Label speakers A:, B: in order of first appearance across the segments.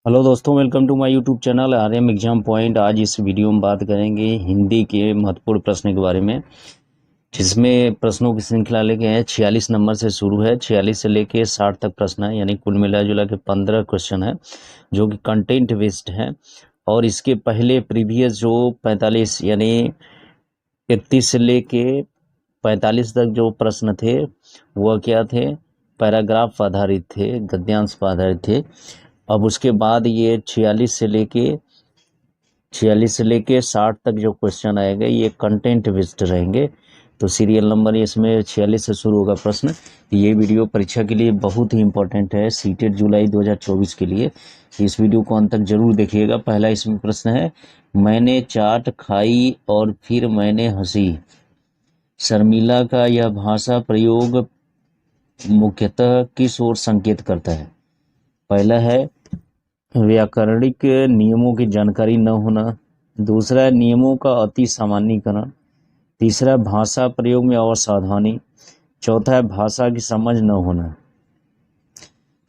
A: Hello दोस्तों, welcome to my YouTube channel RM exam point. आज इस वीडियो में बात करेंगे हिंदी के महत्वपूर्ण प्रश्न के बारे में, जिसमें प्रश्नों की श्रृंखला लेके हैं। 46 नंबर से शुरू है, 46 से लेके 60 तक प्रश्न है, यानी कुल मिला जुला के 15 क्वेश्चन है जो कि कंटेंट बेस्ड है। और इसके पहले प्रीवियस जो 45 यानी 31 से लेके 45 तक जो प्रश्न थे वह क्या थे, पैराग्राफ आधारित थे, गद्यांश पर आधारित थे। अब उसके बाद ये 46 से लेके 60 तक जो क्वेश्चन आएंगे ये कंटेंट बेस्ड रहेंगे। तो सीरियल नंबर इसमें 46 से शुरू होगा प्रश्न। ये वीडियो परीक्षा के लिए बहुत ही इंपॉर्टेंट है, सीटेट जुलाई 2024 के लिए। इस वीडियो को अंत तक जरूर देखिएगा। पहला इसमें प्रश्न है, मैंने चाट खाई और फिर मैंने हंसी। शर्मिला का यह भाषा प्रयोग मुख्यतः किस ओर संकेत करता है? पहला है व्याकरणिक नियमों की जानकारी न होना, दूसरा है नियमों का अति सामान्यीकरण, तीसरा भाषा प्रयोग में असावधानी, चौथा है भाषा की समझ न होना।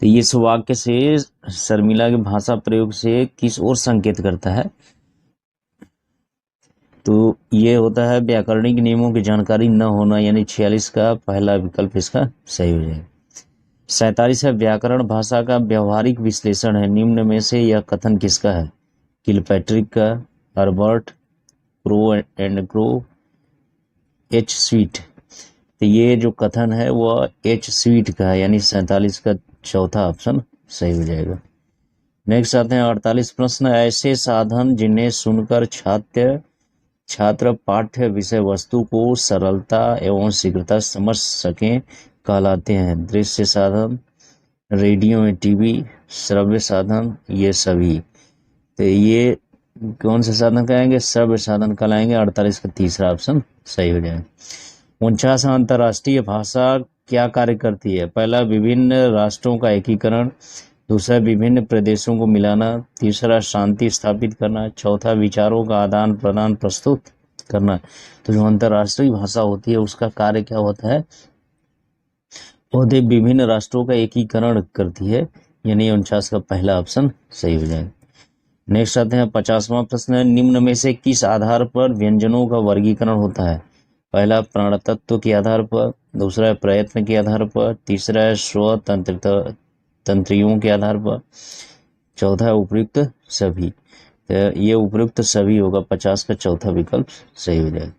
A: तो इस वाक्य से शर्मिला के भाषा प्रयोग से किस ओर संकेत करता है? तो ये होता है व्याकरणिक नियमों की जानकारी न होना, यानी 46 का पहला विकल्प इसका सही हो जाएगा। 47 है व्याकरण भाषा का व्यवहारिक विश्लेषण है, निम्न में से यह कथन किसका है? किलपैट्रिक का, Herbert, crow and crow, H sweet. तो ये जो कथन है वह एच स्वीट का है, यानी 47 का चौथा ऑप्शन सही हो जाएगा। नेक्स्ट आते हैं 48 प्रश्न, ऐसे साधन जिन्हें सुनकर छात्र पाठ्य विषय वस्तु को सरलता एवं शीघ्रता समझ सकें कहलाते हैं? दृश्य साधन, रेडियो एवं टीवी, श्रव्य साधन, ये सभी। तो ये कौन से साधन कहेंगे? श्रव्य साधन कहलाएंगे। 48 का तीसरा ऑप्शन सही हो जाएगा। 49 अंतर्राष्ट्रीय भाषा क्या कार्य करती है? पहला विभिन्न राष्ट्रों का एकीकरण, दूसरा विभिन्न प्रदेशों को मिलाना, तीसरा शांति स्थापित करना, चौथा विचारों का आदान प्रदान प्रस्तुत करना। तो जो अंतर्राष्ट्रीय भाषा होती है उसका कार्य क्या होता है? वो विभिन्न राष्ट्रों का एकीकरण करती है, यानी 49 का पहला ऑप्शन सही हो जाएगा। नेक्स्ट आते हैं 50वां प्रश्न, निम्न में से किस आधार पर व्यंजनों का वर्गीकरण होता है? पहला प्राणतत्व के आधार पर, दूसरा है प्रयत्न के आधार पर, तीसरा है तंत्रियों के आधार पर, चौथा है उपयुक्त सभी। तो ये उपयुक्त सभी होगा, 50 का चौथा विकल्प सही हो जाएगा।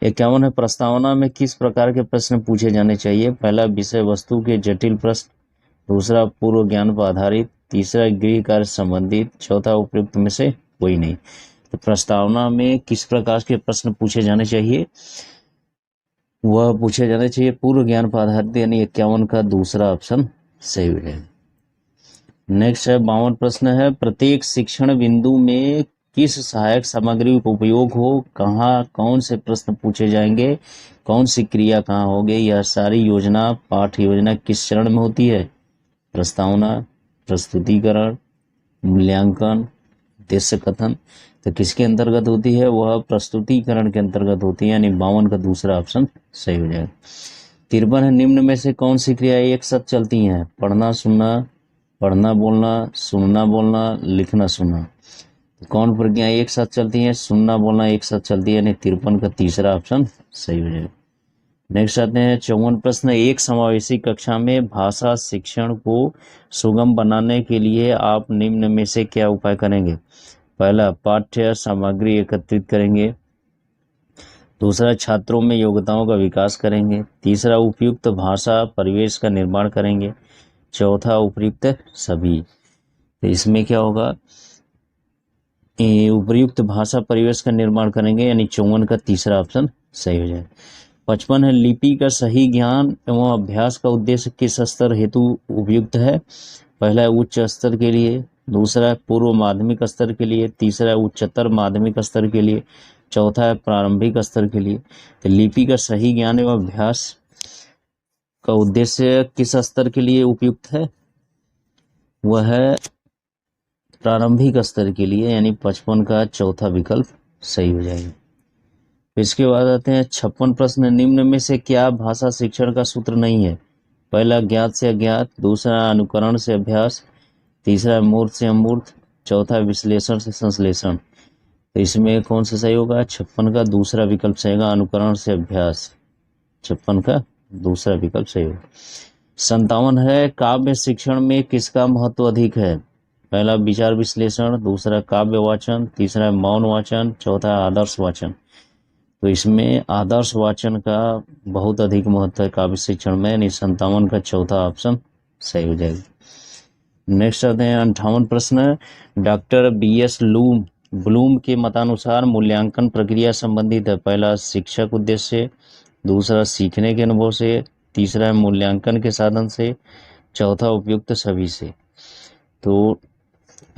A: 51 है प्रस्तावना में किस प्रकार के प्रश्न पूछे जाने चाहिए? पहला विषय वस्तु के जटिल प्रश्न, दूसरा पूर्व ज्ञान पर आधारित, तीसरा गृह कार्य संबंधित, चौथा उपयुक्त में से कोई नहीं। तो प्रस्तावना में किस प्रकार के प्रश्न पूछे जाने चाहिए? वह पूछे जाने चाहिए पूर्व ज्ञान पर आधारित, यानी 51 का दूसरा ऑप्शन सही हो जाएगा। नेक्स्ट है 52 प्रश्न है, प्रत्येक शिक्षण बिंदु में किस सहायक सामग्री का उपयोग हो, कहाँ कौन से प्रश्न पूछे जाएंगे, कौन सी क्रिया कहाँ होगी, यह सारी योजना पाठ योजना किस चरण में होती है? प्रस्तावना, प्रस्तुतिकरण, मूल्यांकन, उद्देश्य कथन। तो किसके अंतर्गत होती है? वह प्रस्तुतिकरण के अंतर्गत होती है, यानी 52 का दूसरा ऑप्शन सही हो जाएगा। 53 है, निम्न में से कौन सी क्रिया एक साथ चलती हैं? पढ़ना सुनना, पढ़ना बोलना, सुनना बोलना, लिखना सुनना। तो कौन प्रक्रिया एक साथ चलती है? सुनना बोलना एक साथ चलती है, यानी 53 का तीसरा ऑप्शन सही हो जाएगा। नेक्स्ट आते हैं 54 प्रश्न, एक समावेशी कक्षा में भाषा शिक्षण को सुगम बनाने के लिए आप निम्न में से क्या उपाय करेंगे? पहला पाठ्य सामग्री एकत्रित करेंगे, दूसरा छात्रों में योग्यताओं का विकास करेंगे, तीसरा उपयुक्त भाषा परिवेश का निर्माण करेंगे, चौथा उपयुक्त सभी। तो इसमें क्या होगा? उपयुक्त भाषा परिवेश का निर्माण करेंगे, यानी 54 का तीसरा ऑप्शन सही हो जाए। 55 है, लिपि का सही ज्ञान एवं अभ्यास का उद्देश्य किस स्तर हेतु उपयुक्त है? पहला है उच्च स्तर के लिए, दूसरा है पूर्व माध्यमिक स्तर के लिए, तीसरा है उच्चतर माध्यमिक स्तर के लिए, चौथा है प्रारंभिक स्तर के लिए। तो लिपि का सही ज्ञान एवं अभ्यास का उद्देश्य किस स्तर के लिए उपयुक्त है? वह है प्रारंभिक स्तर के लिए, यानी 55 का चौथा विकल्प सही हो जाएगा। इसके बाद आते हैं 56 प्रश्न, निम्न में से क्या भाषा शिक्षण का सूत्र नहीं है? पहला ज्ञात से अज्ञात, दूसरा अनुकरण से अभ्यास, तीसरा है मूर्त से अमूर्त, चौथा है विश्लेषण से संश्लेषण। तो इसमें कौन सा सही होगा? 56 का दूसरा विकल्प सही होगा, अनुकरण से अभ्यास। 56 का दूसरा विकल्प सही होगा। 57 है काव्य शिक्षण में किसका महत्व अधिक है? पहला विचार विश्लेषण, दूसरा काव्य वाचन, तीसरा है मौन वाचन, चौथा है आदर्श वाचन। तो इसमें आदर्श वाचन का बहुत अधिक महत्व है काव्य शिक्षण में, यानी 57 का चौथा ऑप्शन सही हो जाएगा। नेक्स्ट आते हैं 58 प्रश्न। डॉक्टर BS ब्लूम के मतानुसार मूल्यांकन प्रक्रिया संबंधित है। पहला शिक्षक उद्देश्य, दूसरा सीखने के अनुभव से, तीसरा है मूल्यांकन के साधन से, चौथा उपयुक्त सभी से। तो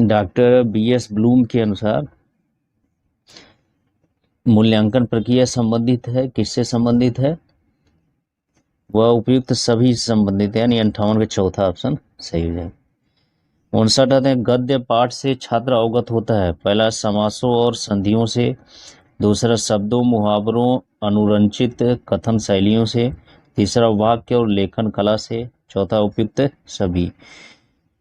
A: डॉक्टर BS ब्लूम के अनुसार मूल्यांकन प्रक्रिया संबंधित है, किससे संबंधित है? वह उपयुक्त सभी से संबंधित है, यानी 58 का चौथा ऑप्शन सही हो जाएगा। 59 आते हैं गद्य पाठ से छात्र अवगत होता है। पहला समासों और संधियों से, दूसरा शब्दों मुहावरों अनुरंचित कथन शैलियों से, तीसरा वाक्य और लेखन कला से, चौथा उपयुक्त सभी।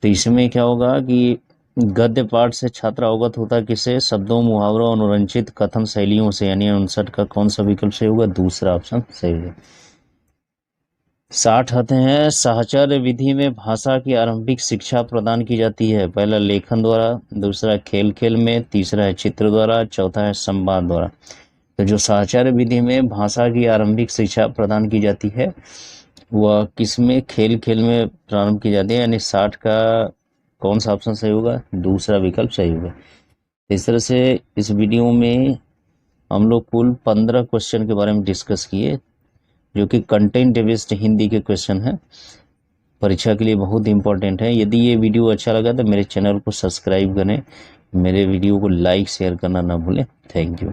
A: तो इसमें क्या होगा कि गद्य पाठ से छात्र अवगत होता है किससे? शब्दों मुहावरों अनुरंचित कथन शैलियों से, यानी 59 का कौन सा विकल्प सही होगा? दूसरा ऑप्शन सही होगा। 60 आते हैं साहचर्य विधि में भाषा की आरंभिक शिक्षा प्रदान की जाती है। पहला लेखन द्वारा, दूसरा खेल खेल में, तीसरा है चित्र द्वारा, चौथा है संवाद द्वारा। तो जो साहचर्य विधि में भाषा की आरंभिक शिक्षा प्रदान की जाती है वह किसमें? खेल खेल में प्रारंभ की जाती है, यानी 60 का कौन सा ऑप्शन सही होगा? दूसरा विकल्प सही होगा। इस तरह से इस वीडियो में हम लोग कुल 15 क्वेश्चन के बारे में डिस्कस किए, जो कि कंटेंट बेस्ड हिंदी के क्वेश्चन हैं, परीक्षा के लिए बहुत इंपॉर्टेंट है। यदि ये वीडियो अच्छा लगा तो मेरे चैनल को सब्सक्राइब करें, मेरे वीडियो को लाइक शेयर करना ना भूलें। Thank you.